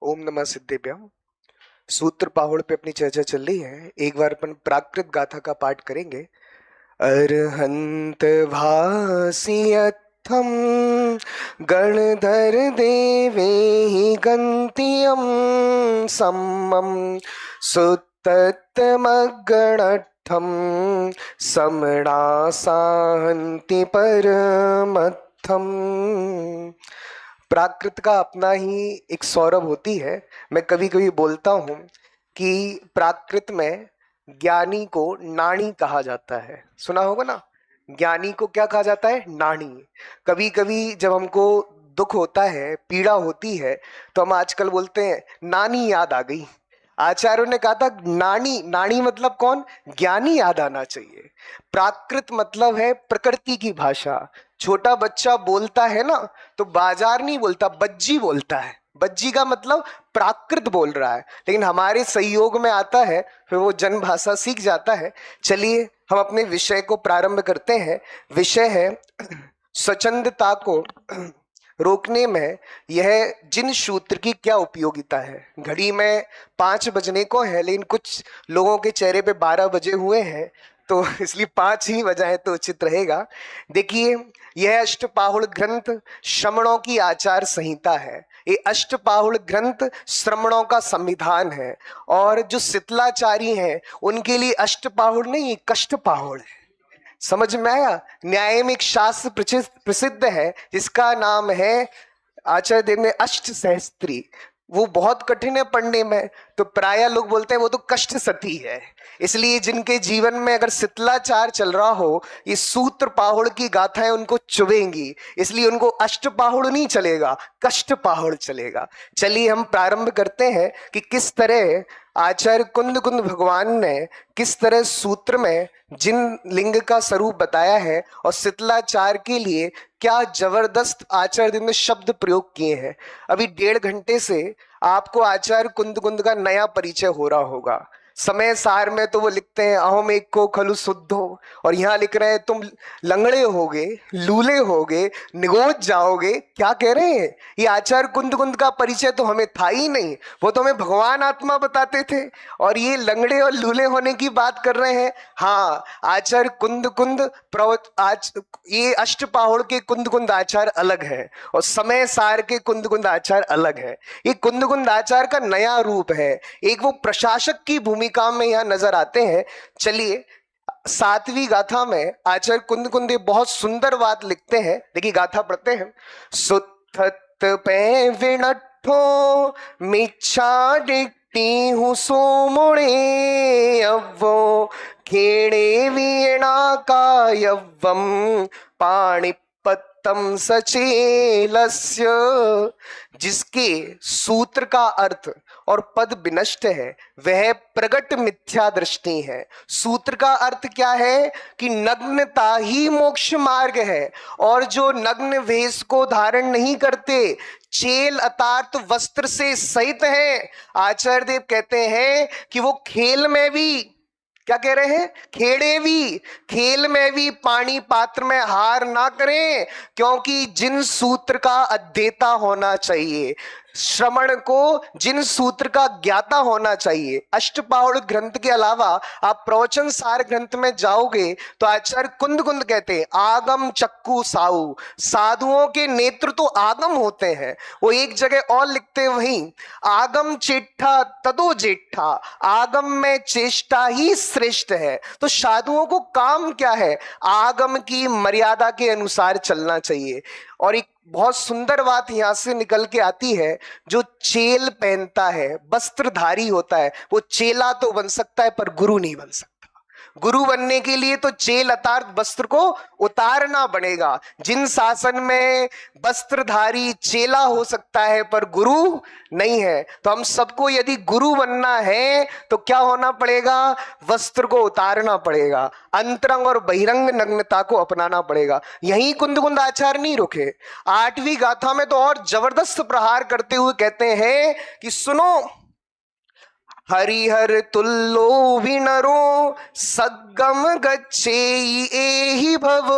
ओम नमः सिद्धेभ्यम। सूत्र पाहुड़ पे अपनी चर्चा चल रही है। एक बार अपन प्राकृत गाथा का पाठ करेंगे। अरहंत भासियत्थम गणधर देवे हि गन्त्यम सम्मम सुतत्तमगणट्ठम समणा साहन्ति परमत्थम। प्राकृत का अपना ही एक सौरभ होती है। मैं कभी कभी बोलता हूँ कि प्राकृत में ज्ञानी को नाणी कहा जाता है। सुना होगा ना, ज्ञानी को क्या कहा जाता है? नाणी। कभी कभी जब हमको दुख होता है, पीड़ा होती है, तो हम आजकल बोलते हैं नानी याद आ गई। आचार्यों ने कहा था नानी, नानी मतलब कौन? ज्ञानी याद आना चाहिए। प्राकृत मतलब है प्रकृति की भाषा। छोटा बच्चा बोलता है ना, तो बाजार नहीं बोलता, बज्जी बोलता है। बज्जी का मतलब प्राकृत बोल रहा है। लेकिन हमारे सहयोग में आता है, फिर वो जन भाषा सीख जाता है। चलिए हम अपने विषय को प्रारंभ करते हैं। विषय है स्वच्छंदता को रोकने में यह जिन सूत्र की क्या उपयोगिता है। घड़ी में 5 बजने को है, लेकिन कुछ लोगों के चेहरे पे 12 बजे हुए हैं, तो इसलिए 5 ही बजाएं तो उचित रहेगा। देखिए, यह अष्टपाहुड़ ग्रंथ श्रमणों की आचार संहिता है। ये अष्टपाहुड़ ग्रंथ श्रमणों का संविधान है। और जो शीतलाचारी हैं उनके लिए अष्टपाहुड़ नहीं, कष्टपाहुड़ है। समझ में आया? न्याय में एक शास्त्र प्रसिद्ध है जिसका नाम है आचार्य देव ने अष्ट सहस्त्री। वो बहुत कठिन है पढ़ने में, तो प्राय लोग बोलते हैं वो तो कष्ट सती है। इसलिए जिनके जीवन में अगर शीतलाचार चल रहा हो, ये सूत्र पाहुड़ की गाथाएं उनको चुभेंगी। इसलिए उनको अष्ट पाहुड़ नहीं चलेगा, कष्ट पाहुड़ चलेगा। चलिए हम प्रारंभ करते हैं कि किस तरह आचार्य कुंद कुंद भगवान ने किस तरह सूत्र में जिन लिंग का स्वरूप बताया है और शीतलाचार के लिए क्या जबरदस्त आचार्य ने शब्द प्रयोग किए हैं। अभी 1.5 घंटे से आपको आचार्य कुंद कुंद का नया परिचय हो रहा होगा। समय सार में तो वो लिखते हैं अहम एक को खलु शुद्धो, और यहाँ लिख रहे हैं तुम लंगड़े होगे, लूले होगे, निगोज जाओगे। क्या कह रहे हैं? ये आचार्य कुंद कुंद का परिचय तो हमें था ही नहीं, वो तो हमें भगवान आत्मा बताते थे, और ये लंगड़े और लूले होने की बात कर रहे हैं। हाँ, आचार्य कुंद कुंद आज ये अष्टपाहुड़ के कुंद कुंद आचार अलग है और समय सार के कुंद कुंद आचार अलग है। ये कुंद कुंद आचार का नया रूप है। एक वो प्रशासक की भूमिका में यहाँ नजर आते हैं। चलिए 7वीं गाथा में आचार्य कुंद कुंद बहुत सुंदर बात लिखते हैं। देखिए गाथा पढ़ते हैं। सुत्थत पे विणठो मिच्छा डिट्टी हूँ सोमुणे अव्वो खेणे वीणा का यव्वम पाणिपत्तम सचेलस्य। जिसके सूत्र का अर्थ और पद विनष्ट है वह प्रगट मिथ्या दृष्टि है। सूत्र का अर्थ क्या है कि नग्नता ही मोक्ष मार्ग है, और जो नग्न वेश को धारण नहीं करते, चेल अतार्त वस्त्र से सहित हैं, आचार्य देव कहते हैं कि वो खेल में भी क्या कह रहे हैं? खेड़े भी, खेल में भी पानी पात्र में हार ना करें, क्योंकि जिन सूत्र का अध्येता होना चाहिए, श्रमण को जिन सूत्र का ज्ञाता होना चाहिए। अष्टपाहुड़ ग्रंथ के अलावा आप प्रवचन सार ग्रंथ में जाओगे तो आचार्य कुंद कुंद कहते हैं आगम चक्कू साऊ, साधुओं के नेत्र तो आगम होते हैं। वो एक जगह और लिखते हैं वहीं आगम चेष्टा तदो जेठा, आगम में चेष्टा ही श्रेष्ठ है। तो साधुओं को काम क्या है? आगम की मर्यादा के अनुसार चलना चाहिए। और एक बहुत सुंदर बात यहां से निकल के आती है, जो चेल पहनता है, वस्त्रधारी होता है, वो चेला तो बन सकता है पर गुरु नहीं बन सकता। गुरु बनने के लिए तो चेल अतार्थ वस्त्र को उतारना पड़ेगा। जिन शासन में वस्त्रधारी चेला हो सकता है पर गुरु नहीं है, तो हम सबको यदि गुरु बनना है तो क्या होना पड़ेगा? वस्त्र को उतारना पड़ेगा, अंतरंग और बहिरंग नग्नता को अपनाना पड़ेगा। यही कुंद कुंद आचार नहीं रुके। 8वीं गाथा में तो और जबरदस्त प्रहार करते हुए कहते हैं कि सुनो, हरिहर तुल्लो विनरो सगम गच्छे एहि भव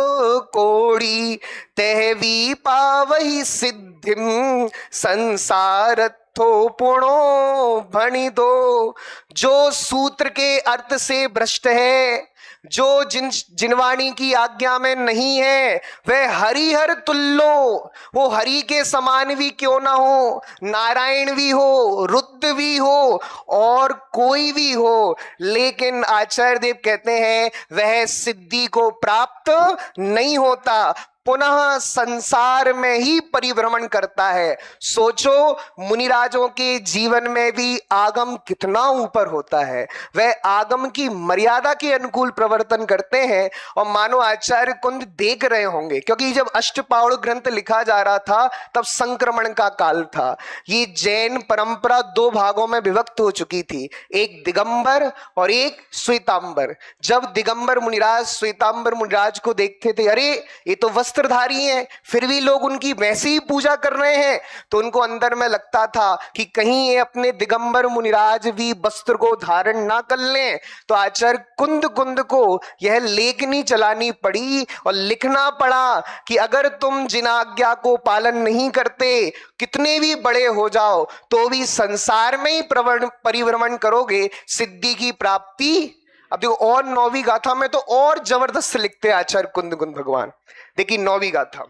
कोड़ी तहवी पावहि सिद्ध बुद्धिम संसार थो पुणो भणी दो। जो सूत्र के अर्थ से भ्रष्ट है, जो जिनवाणी की आज्ञा में नहीं है, वह हरिहर तुल्लो, वो हरि के समान भी क्यों ना हो, नारायण भी हो, रुद्र भी हो, और कोई भी हो, लेकिन आचार्य देव कहते हैं वह सिद्धि को प्राप्त नहीं होता, पुनः संसार में ही परिभ्रमण करता है। सोचो मुनिराजों के जीवन में भी आगम कितना ऊपर होता है, वह आगम की मर्यादा के अनुकूल प्रवर्तन करते हैं। और मानो आचार्य कुंद देख रहे होंगे, क्योंकि जब अष्टपावड़ ग्रंथ लिखा जा रहा था तब संक्रमण का काल था। ये जैन परंपरा दो भागों में विभक्त हो चुकी थी, एक दिगंबर और एक श्वेतांबर। जब दिगंबर मुनिराज श्वेतांबर मुनिराज को देखते थे, अरे ये तो वस्त्रधारी हैं, फिर भी लोग उनकी वैसी ही पूजा कर रहे हैं, तो उनको अंदर में लगता था कि कहीं ये अपने दिगंबर मुनिराज भी वस्त्र को धारण ना कर लें। तो आचार्य कुंद को यह लेखनी चलानी पड़ी और लिखना पड़ा कि अगर तुम जिन आज्ञा को पालन नहीं करते, कितने भी बड़े हो जाओ, तो भी संसार में ही परिभ्रमण करोगे, सिद्धि की प्राप्ति। अब देखो, और 9वीं गाथा में तो और जबरदस्त लिखते हैं आचार्य कुंद भगवान। देखिए 9वीं गाथा,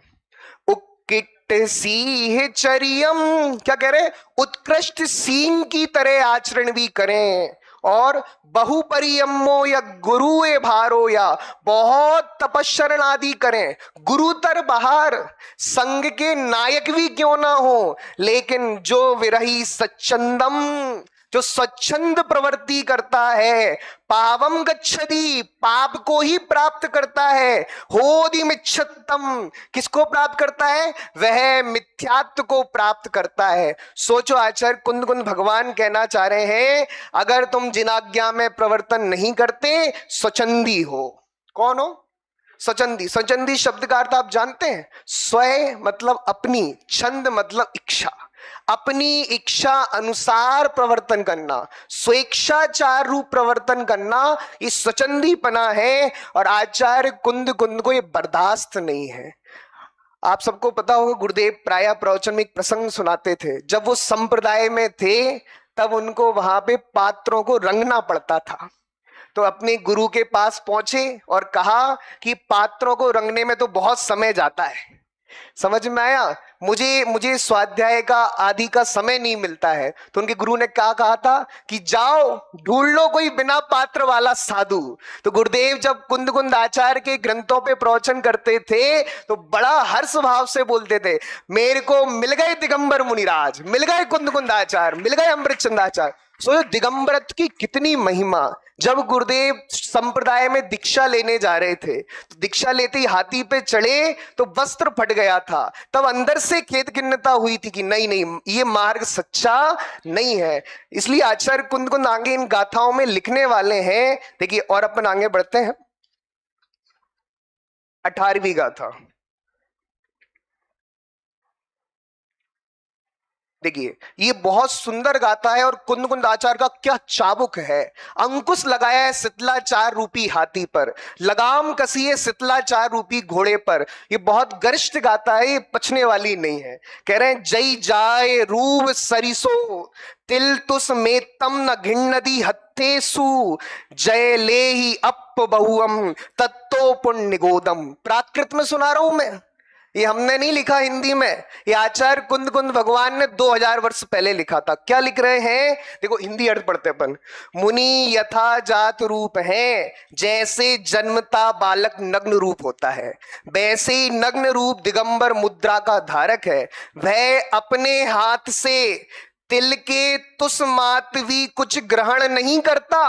उक्किट सिंह चरियम, क्या कह रहे, उत्कृष्ट सिंह की तरह आचरण भी करें, और बहुपरियमो या गुरु ए भारो, या बहुत तपस्चरण आदि करें, गुरुतर बहार, संग के नायक भी क्यों ना हो, लेकिन जो विरही सच्चंदम, जो स्वच्छंद प्रवृत्ति करता है, पावम गच्छति, पाप को ही प्राप्त करता है, होदि मिच्छत्तम, किसको प्राप्त करता है, वह मिथ्यात्व को प्राप्त करता है। सोचो आचार्य कुंद भगवान कहना चाह रहे हैं, अगर तुम जिन आज्ञा में प्रवर्तन नहीं करते, स्वच्छंदी हो। कौन हो? स्वच्छंदी। स्वच्छंदी शब्द का अर्थ आप जानते हैं? स्वय मतलब अपनी, छंद मतलब इच्छा, अपनी इच्छा अनुसार प्रवर्तन करना, स्वेच्छाचार रूप प्रवर्तन करना, ये स्वच्छंदीपना है। और आचार्य कुंद को ये बर्दाश्त नहीं है। आप सबको पता होगा, गुरुदेव प्राय प्रवचन में एक प्रसंग सुनाते थे। जब वो संप्रदाय में थे तब उनको वहां पे पात्रों को रंगना पड़ता था, तो अपने गुरु के पास पहुंचे और कहा कि पात्रों को रंगने में तो बहुत समय जाता है, समझ में आया, मुझे स्वाध्याय का आदि का समय नहीं मिलता है। तो उनके गुरु ने क्या कहा था कि जाओ ढूंढ लो कोई बिना पात्र वाला साधु। तो गुरुदेव जब कुंद आचार्य के ग्रंथों पे प्रवचन करते थे तो बड़ा हर्ष भाव से बोलते थे, मेरे को मिल गए दिगंबर मुनिराज, मिल गए कुंद आचार्य, मिल गए अमृत चंदाचार्य। सोचो दिगंबरत्व की कितनी महिमा। जब गुरुदेव संप्रदाय में दीक्षा लेने जा रहे थे, तो दीक्षा लेते ही हाथी पे चढ़े तो वस्त्र फट गया था, तब अंदर से खेद खिन्नता हुई थी कि नहीं ये मार्ग सच्चा नहीं है। इसलिए आचार्य कुंद आगे इन गाथाओं में लिखने वाले हैं। देखिए और अपन आगे बढ़ते हैं। 18वीं गाथा देखिए, ये बहुत सुंदर गाथा है और कुंद आचार्य का क्या चाबुक है। अंकुश लगाया है शीतलाचार रूपी हाथी पर, लगाम कसी है शीतलाचार रूपी घोड़े पर। ये बहुत गरिष्ठ गाथा है, ये पछने वाली नहीं है। कह रहे हैं, जय जाय रूप सरिसो तिल तुस में तम न घिन्नदी हत्थेसु, जय ले ही अप बहुअम तत्तो पुण्य गोदम। प्राकृत में सुना रहा हूं मैं, ये हमने नहीं लिखा हिंदी में, ये आचार्य कुंद भगवान ने 2000 वर्ष पहले लिखा था। क्या लिख रहे हैं, देखो हिंदी अर्थ पढ़ते अपन। मुनि यथा जात रूप है, जैसे जन्मता बालक नग्न रूप होता है, वैसे ही नग्न रूप दिगंबर मुद्रा का धारक है। वह अपने हाथ से तिल के तुस मात भी कुछ ग्रहण नहीं करता,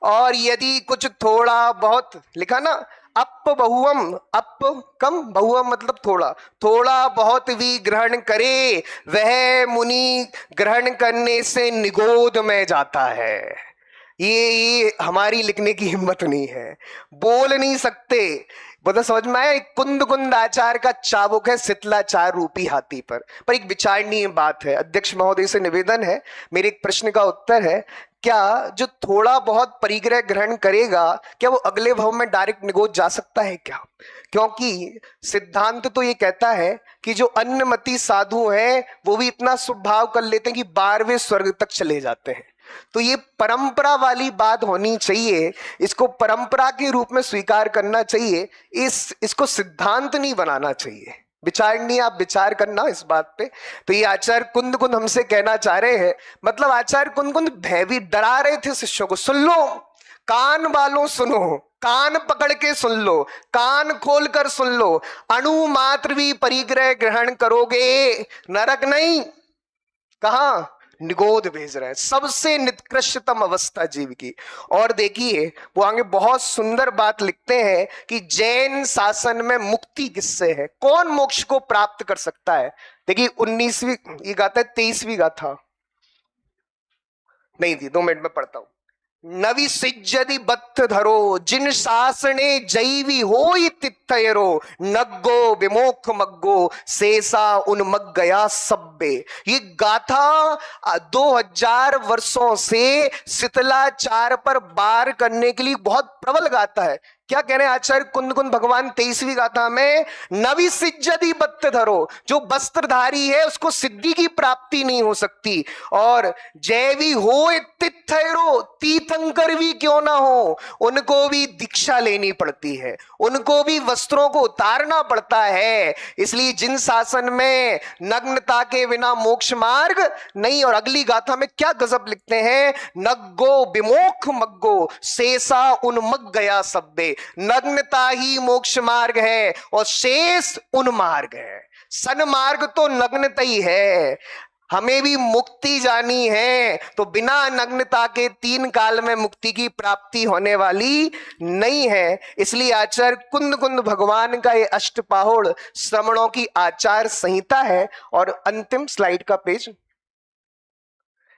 और यदि कुछ थोड़ा बहुत, लिखा ना अप बहुअम, अप कम, बहुअम मतलब थोड़ा, थोड़ा बहुत भी ग्रहण करे, वह मुनि ग्रहण करने से निगोद में जाता है। ये हमारी लिखने की हिम्मत नहीं है, बोल नहीं सकते। बोला समझ में आया? कुंद आचार्य का चाबुक है शीतलाचार रूपी हाथी पर एक विचारणीय बात है। अध्यक्ष महोदय से निवेदन है, मेरे एक प्रश्न का उत्तर है क्या जो थोड़ा बहुत परिग्रह ग्रहण करेगा क्या वो अगले भव में डायरेक्ट निगोज जा सकता है क्या? क्योंकि सिद्धांत तो ये कहता है कि जो अन्नमति साधु हैं वो भी इतना स्वभाव कर लेते हैं कि 12वें स्वर्ग तक चले जाते हैं। तो ये परंपरा वाली बात होनी चाहिए, इसको परंपरा के रूप में स्वीकार करना चाहिए, इसको सिद्धांत नहीं बनाना चाहिए। विचार नहीं, आप विचार करना इस बात पे। तो ये आचार्य कुंद कुंद हमसे कहना चाह रहे हैं, मतलब आचार्य कुंद कुंद भयभीत डरा रहे थे शिष्यों को। सुन लो, कान वालों सुनो, कान पकड़ के सुन लो, कान खोल कर सुन लो, अणु मात्र भी परिग्रह ग्रहण करोगे नरक नहीं, कहां निगोद भेज रहे हैं, सबसे निकृष्टतम अवस्था जीव की। और देखिए वो आगे बहुत सुंदर बात लिखते हैं कि जैन शासन में मुक्ति किससे है, कौन मोक्ष को प्राप्त कर सकता है। देखिए 19वीं ये गाथा है, 23वीं गाथा नहीं थी, 2 मिनट में पढ़ता हूं। नवि सिज्जदि बत्थ धरो जिन शासने जैवी होई तिथयरो, नग्गो विमोख मग्गो शेषा उन्मग गया सब्बे। ये गाथा 2000 वर्षों से शीतलाचार पर वार करने के लिए बहुत प्रबल गाथा है। क्या कह रहे हैं आचार्य कुंद कुंद भगवान 23वीं गाथा में? नवि सिज्जदि बत्थ धरो, जो वस्त्रधारी है उसको सिद्धि की प्राप्ति नहीं हो सकती। और जैवी होए तिथयरो, तीर्थंकर भी क्यों ना हो, उनको भी दीक्षा लेनी पड़ती है, उनको भी वस्त्रों को उतारना पड़ता है। इसलिए जिन शासन में नग्नता के बिना मोक्ष मार्ग नहीं। और अगली गाथा में क्या गजब लिखते हैं, नग्गो विमोख मग्गो शेषा उन्मग गया सब्बे। नग्नता ही मोक्ष मार्ग है और शेष उन्मार्ग है। सन्मार्ग तो नग्नता ही है। हमें भी मुक्ति जानी है तो बिना नग्नता के 3 काल में मुक्ति की प्राप्ति होने वाली नहीं है। इसलिए आचार्य कुंद कुंद भगवान का ये अष्टपाहुड़ श्रमणों की आचार संहिता है। और अंतिम स्लाइड का पेज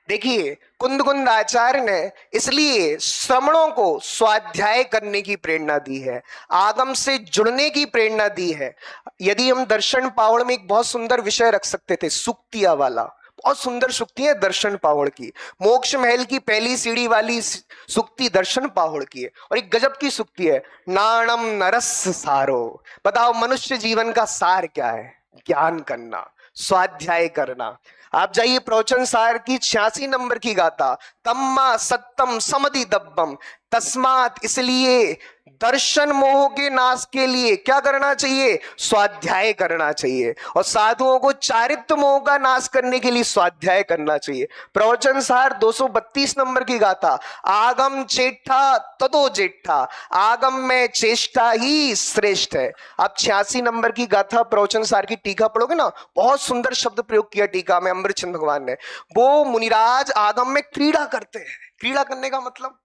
देखिए, कुंद कुंद आचार्य ने इसलिए श्रमणों को स्वाध्याय करने की प्रेरणा दी है, आगम से जुड़ने की प्रेरणा दी है। यदि हम दर्शन पावड़ में एक बहुत सुंदर विषय रख सकते थे, सुक्तिया वाला, बहुत सुंदर सुक्ति है दर्शन पावड़ की। मोक्ष महल की पहली सीढ़ी वाली सुक्ति दर्शन पावड़ की है। और एक गजब की सुक्ति है, नाणम नरस सारो। बताओ मनुष्य जीवन का सार क्या है? ज्ञान करना, स्वाध्याय करना। आप जाइए प्रवचन सार की 86 नंबर की गाथा, तम्मा सत्तम समधि दब्बम, तस्मात इसलिए दर्शन मोह के नाश के लिए क्या करना चाहिए? स्वाध्याय करना चाहिए। और साधुओं को चारित्र मोह का नाश करने के लिए स्वाध्याय करना चाहिए। प्रवचन सार 232 नंबर की गाथा, आगम चेष्टा ततो जेठा, आगम में चेष्टा ही श्रेष्ठ है। आप 86 नंबर की गाथा प्रवचन सार की टीका पढ़ोगे ना, बहुत सुंदर शब्द प्रयोग किया टीका में अमृतचंद भगवान ने। वो मुनिराज आगम में क्रीड़ा करते हैं। क्रीड़ा करने का मतलब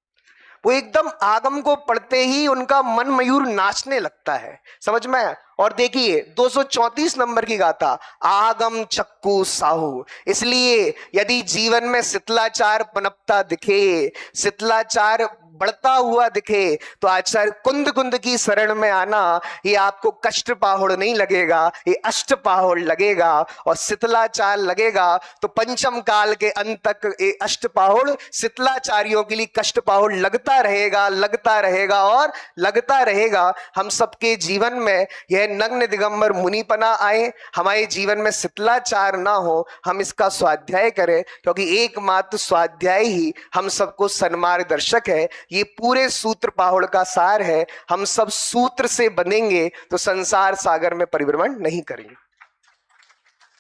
वो एकदम आगम को पढ़ते ही उनका मन मयूर नाचने लगता है, समझ में। और देखिए 234 नंबर की गाथा, आगम चक्कू साहू। इसलिए यदि जीवन में शीतलाचार पनपता दिखे, शीतलाचार बढ़ता हुआ दिखे, तो आचार्य कुंद कुंद की शरण में आना, ये आपको कष्ट पाहुड़ नहीं लगेगा, ये अष्ट पाहुड़ लगेगा और शीतलाचार लगेगा। तो पंचम काल के अंत तक ये अष्ट पाहुड़ शीतलाचारियों के लिए कष्ट पाहुड़ लगता रहेगा, लगता रहेगा और लगता रहेगा। हम सबके जीवन में यह नग्न दिगंबर मुनिपना आए, हमारे जीवन में शीतलाचार ना हो, हम इसका स्वाध्याय करें, क्योंकि एकमात्र स्वाध्याय ही हम सबको सन्मार्गदर्शक है। ये पूरे सूत्र पाहुड़ का सार है। हम सब सूत्र से बनेंगे तो संसार सागर में परिभ्रमण नहीं करेंगे।